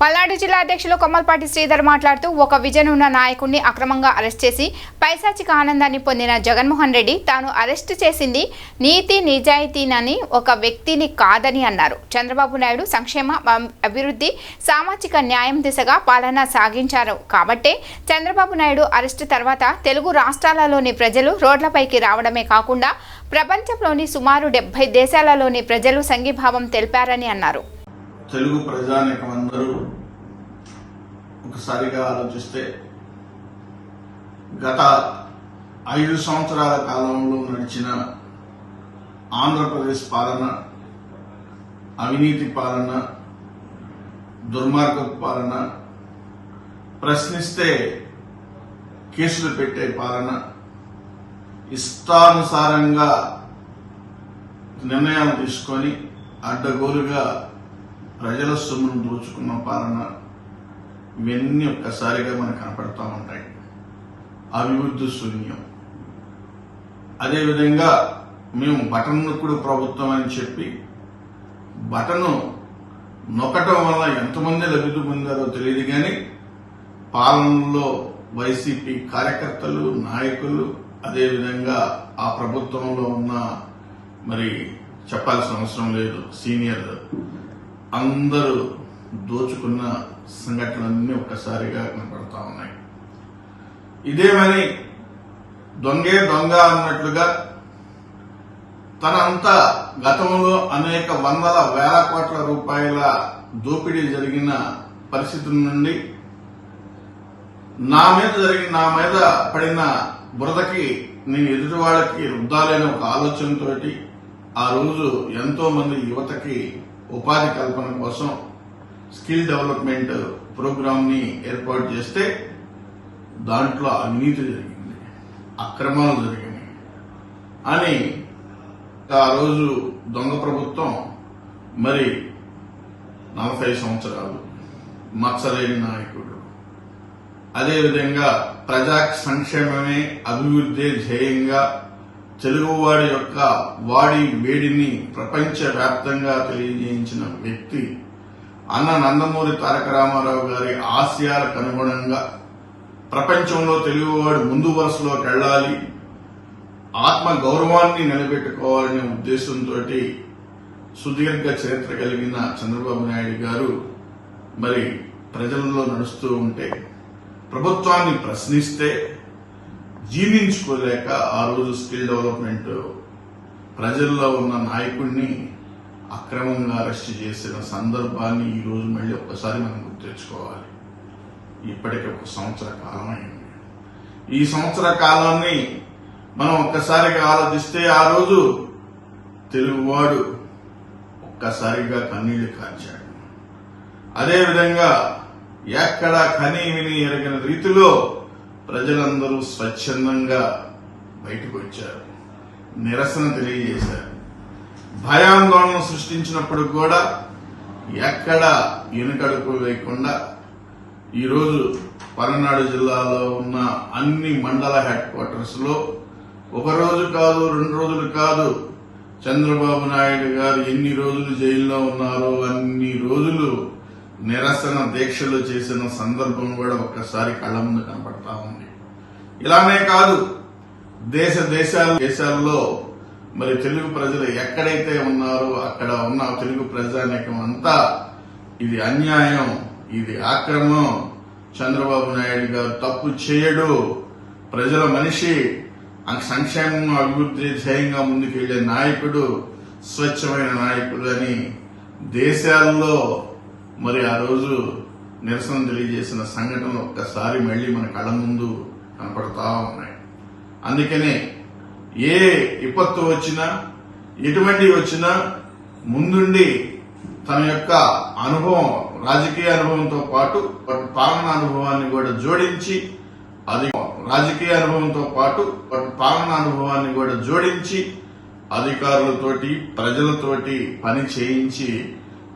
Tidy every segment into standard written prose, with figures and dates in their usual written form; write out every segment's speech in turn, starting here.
పల్నాడు జిల్లా అధ్యక్షులు కొమ్మలపాటి శ్రీధర్ మాట్లాడుతూ ఒక విజన్ ఉన్న నాయకుడిని అక్రమంగా అరెస్ట్ చేసి పైశాచిక ఆనందాన్ని పొందిన జగన్మోహన్ రెడ్డి తాను అరెస్ట్ చేసింది నీతి నిజాయితీనని ఒక వ్యక్తిని కాదని అన్నారు. చంద్రబాబు నాయుడు సంక్షేమ అభివృద్ధి సామాజిక న్యాయం దిశగా పాలన సాగించారు కాబట్టే చంద్రబాబు నాయుడు అరెస్టు తర్వాత తెలుగు రాష్ట్రాలలోని ప్రజలు రోడ్లపైకి రావడమే కాకుండా ప్రపంచంలోని సుమారు 70 దేశాలలోని ప్రజలు సంఘీభావం తెలిపారని అన్నారు. తెలుగు ప్రజానీకం అందరూ ఒకసారిగా ఆలోచిస్తే గత 5 సంవత్సరాల కాలంలో నడిచిన ఆంధ్రప్రదేశ్ పాలన, అవినీతి పాలన, దుర్మార్గపు పాలన, ప్రశ్నిస్తే కేసులు పెట్టే పాలన, ఇష్టానుసారంగా నిర్ణయాలు తీసుకొని అడ్డగోలుగా ప్రజల సొమ్మును దోచుకున్న పాలన, ఇవన్నీ ఒక్కసారిగా మనకు కనపడతా ఉంటాయి. అభివృద్ధి శూన్యం. అదేవిధంగా మేము బటన్ నొక్కుడు ప్రభుత్వం అని చెప్పి బటను నొక్కటం వల్ల ఎంతమంది లబ్ధి పొందారో తెలియదు, కానీ పాలనలో వైసీపీ కార్యకర్తలు, నాయకులు, అదేవిధంగా ఆ ప్రభుత్వంలో ఉన్న మరి చెప్పాల్సిన అవసరం లేదు సీనియర్లు అందరూ దోచుకున్న సంఘటనలన్నీ ఒక్కసారిగా కనపడతా ఉన్నాయి. ఇదేమని దొంగే దొంగ అన్నట్లుగా తనంతా గతంలో అనేక వందల వేల కోట్ల రూపాయల దోపిడీ జరిగిన పరిస్థితుల నుండి నా మీద పడిన బురదకి నేను ఎదుటి వాళ్ళకి రుద్దాలనే ఒక ఆలోచనతోటి ఆ రోజు ఎంతో మంది యువతకి ఉపాధి కల్పన కోసం స్కిల్ డెవలప్మెంట్ ప్రోగ్రామ్ ని ఏర్పాటు చేస్తే దాంట్లో అవినీతి జరిగింది, అక్రమాలు జరిగినాయి అని ఆ రోజు దొంగ ప్రభుత్వం మరి 40 సంవత్సరాలు మచ్చలేని నాయకుడు, అదేవిధంగా ప్రజా సంక్షేమమే అభివృద్ధి ధ్యేయంగా తెలుగువాడి యొక్క వాడి వేడిని ప్రపంచ వ్యాప్తంగా తెలియజేయించిన వ్యక్తి అన్న నందమూరి తారక రామారావు గారి ఆశయాలకు అనుగుణంగా ప్రపంచంలో తెలుగువాడు ముందు వరుసలోకి వెళ్లాలి, ఆత్మ గౌరవాన్ని నిలబెట్టుకోవాలనే ఉద్దేశంతో సుదీర్ఘ చరిత్ర కలిగిన చంద్రబాబు నాయుడు గారు మరి ప్రజల్లో నడుస్తూ ఉంటే ప్రభుత్వాన్ని ప్రశ్నిస్తే జీర్ణించుకోలేక ఆ రోజు స్కిల్ డెవలప్మెంట్ ప్రజల్లో ఉన్న నాయకుడిని అక్రమంగా అరెస్ట్ చేసిన సందర్భాన్ని ఈ రోజు మళ్ళీ ఒక్కసారి మనం గుర్తు తెచ్చుకోవాలి. ఇప్పటికే 1 సంవత్సర కాలం అయింది. ఈ సంవత్సర కాలాన్ని మనం ఒక్కసారిగా ఆలోచిస్తే ఆ రోజు తెలుగువాడు ఒక్కసారిగా కన్నీళ్లు కార్చాడు. అదేవిధంగా ఎక్కడ కనీ విని ఎరగిన రీతిలో ప్రజలందరూ స్వచ్ఛందంగా బయటకు వచ్చారు, నిరసన తెలియజేశారు. భయాందోళన సృష్టించినప్పుడు కూడా ఎక్కడ వెనుకడుపు లేకుండా ఈరోజు పల్నాడు జిల్లాలో ఉన్న అన్ని మండల హెడ్ క్వార్టర్స్ లో 1 రోజు కాదు, 2 రోజులు కాదు, చంద్రబాబు నాయుడు గారు ఎన్ని రోజులు జైల్లో ఉన్నారో అన్ని రోజులు నిరసన దీక్షలు చేసిన సందర్భం కూడా ఒక్కసారి కళ్ళ ముందు కనపడతా ఉంది. ఇలానే కాదు, దేశాల్లో మరి తెలుగు ప్రజలు ఎక్కడైతే ఉన్నారో అక్కడ ఉన్న తెలుగు ప్రజానీకం అంతా ఇది అన్యాయం, ఇది అక్రమం, చంద్రబాబు నాయుడు గారు తప్పు చేయడు, ప్రజల మనిషి, సంక్షేమం అభివృద్ధి ధ్యేయంగా ముందుకెళ్లే నాయకుడు, స్వచ్ఛమైన నాయకుడు అని దేశాల్లో మరి ఆ రోజు నిరసన తెలియజేసిన సంఘటనలు ఒక్కసారి మళ్లీ మన కళ్ళ ముందు కనపడతా ఉన్నాయి. అందుకనే ఏ విపత్తు వచ్చినా, ఎటువంటి వచ్చినా ముందుండి తన యొక్క అనుభవం, రాజకీయ అనుభవంతో పాటు పాలనా అనుభవాన్ని కూడా జోడించి అధికారులతోటి ప్రజలతోటి పని చేయించి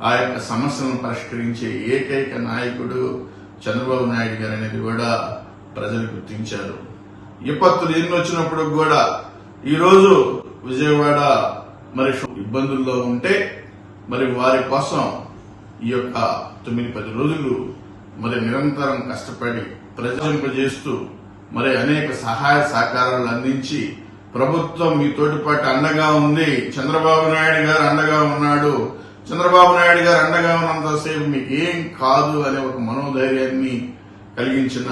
ఆ యొక్క సమస్యలను పరిష్కరించే ఏకైక నాయకుడు చంద్రబాబు నాయుడు గారు అనేది కూడా ప్రజలు గుర్తించారు. విపత్తులు ఎన్ని వచ్చినప్పుడు కూడా ఈరోజు విజయవాడ మరి ఇబ్బందుల్లో ఉంటే మరి వారి కోసం ఈ యొక్క 9-10 రోజులు మరి నిరంతరం కష్టపడి ప్రజలింపజేస్తూ మరి అనేక సహాయ సహకారాలు అందించి ప్రభుత్వం మీ తోటిపాటు అండగా ఉంది, చంద్రబాబు నాయుడు గారు అండగా ఉన్నాడు, చంద్రబాబు నాయుడు గారు అండగా ఉన్నంతసేపు మీకు ఏం కాదు అనే ఒక మనోధైర్యాన్ని కలిగించిన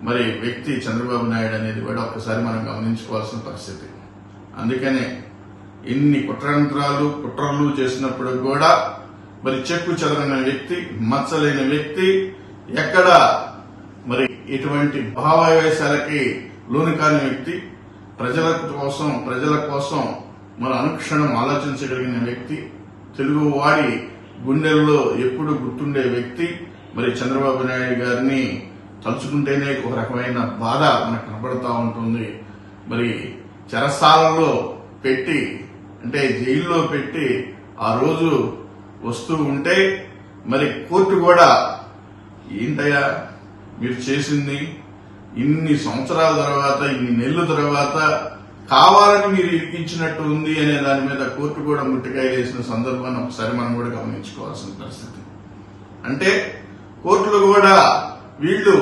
మరి వ్యక్తి చంద్రబాబు నాయుడు అనేది కూడా ఒకసారి మనం గమనించుకోవాల్సిన పరిస్థితి. అందుకనే ఇన్ని కుట్రలు చేసినప్పుడు కూడా మరి చెక్కు చెదరని వ్యక్తి, మచ్చలేని వ్యక్తి, ఎక్కడ మరి ఎటువంటి భావావేశాలకి లోను కాని వ్యక్తి, ప్రజల కోసం మరి అనుక్షణం ఆలోచించగలిగిన వ్యక్తి, తెలుగువాడి గుండెల్లో ఎప్పుడు గుర్తుండే వ్యక్తి. మరి చంద్రబాబు నాయుడు గారిని తలుచుకుంటేనే ఒక రకమైన బాధ మనకు కనబడతా ఉంటుంది. మరి చెరసాలలో పెట్టి అంటే జైల్లో పెట్టి ఆ రోజు వస్తూ ఉంటే మరి కోర్టు కూడా ఏంటయ్యా మీరు చేసింది, ఇన్ని సంవత్సరాల తర్వాత, ఇన్ని నెలల తర్వాత కావాలని మీరు ఇరికించినట్టు ఉంది అనే దాని మీద కోర్టు కూడా ముట్టికాయ వేసిన సందర్భాన్ని ఒకసారి మనం కూడా గమనించుకోవాల్సిన పరిస్థితి. అంటే కోర్టులు కూడా వీళ్ళు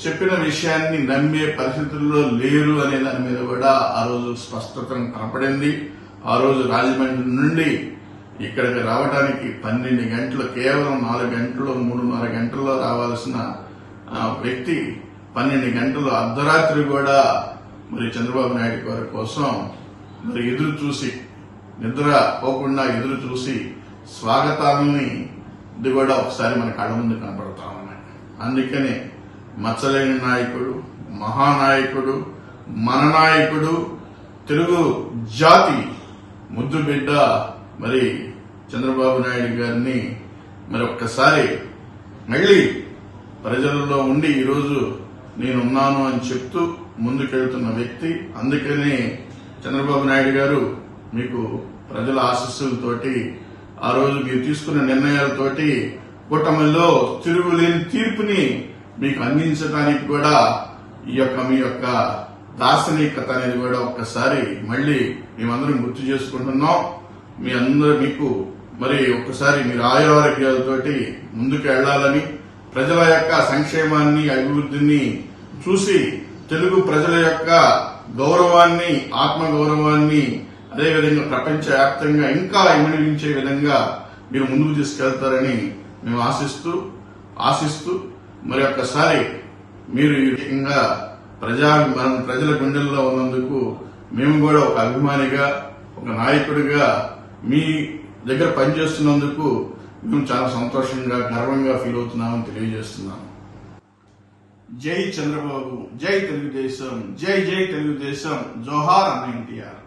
చెప్పిన విషయాన్ని నమ్మే పరిస్థితుల్లో లేరు అనే దాని మీద కూడా ఆ రోజు స్పష్టత కనపడింది. ఆ రోజు రాజమండ్రి నుండి ఇక్కడికి రావడానికి 12 గంటలు, కేవలం 4 గంటలు 3.5 గంటల్లో రావాల్సిన వ్యక్తి 12 గంటలు అర్ధరాత్రి కూడా మరి చంద్రబాబు నాయుడు గారి కోసం మరి ఎదురు చూసి, నిద్ర పోకుండా ఎదురు చూసి స్వాగతాలని ఇది కూడా ఒకసారి మన కళ్ళ ముందు కనపడతా ఉన్నాయి. అందుకనే మచ్చలేని నాయకుడు, మహానాయకుడు, మన నాయకుడు, తెలుగు జాతి ముద్దు బిడ్డ మరి చంద్రబాబు నాయుడు గారిని మరి ఒక్కసారి మళ్ళీ ప్రజలలో ఉండి ఈరోజు నేనున్నాను అని చెప్తూ ముందుకెళ్తున్న వ్యక్తి. అందుకనే చంద్రబాబు నాయుడు గారు మీకు ప్రజల ఆశీస్సులతోటి, ఆ రోజు మీరు తీసుకున్న నిర్ణయాలతోటి కూటమిలో తిరుగులేని తీర్పుని మీకు అందించడానికి కూడా మీ యొక్క దార్శనికత అనేది కూడా ఒక్కసారి మళ్ళీ మేమందరం గుర్తు చేసుకుంటున్నాం. మీకు మరి ఒక్కసారి మీరు ఆయురారోగ్యాలతోటి ముందుకు వెళ్లాలని, ప్రజల యొక్క సంక్షేమాన్ని, అభివృద్ధిని చూసి తెలుగు ప్రజల యొక్క గౌరవాన్ని, ఆత్మగౌరవాన్ని, అదేవిధంగా ప్రపంచవ్యాప్తంగా ఇంకా ఇమిడించే విధంగా మీరు ముందుకు తీసుకెళ్తారని మేము ఆశిస్తూ మరి ఒక్కసారి మీరు ఈ విధంగా ప్రజల గుండెల్లో ఉన్నందుకు మేము కూడా ఒక అభిమానిగా, ఒక నాయకుడిగా మీ దగ్గర పనిచేస్తున్నందుకు మేము చాలా సంతోషంగా, గర్వంగా ఫీల్ అవుతున్నామని తెలియజేస్తున్నాము. జై చంద్రబాబు, జై తెలుగుదేశం, జై జై తెలుగుదేశం, జోహార్ అన్న ఎన్టీఆర్.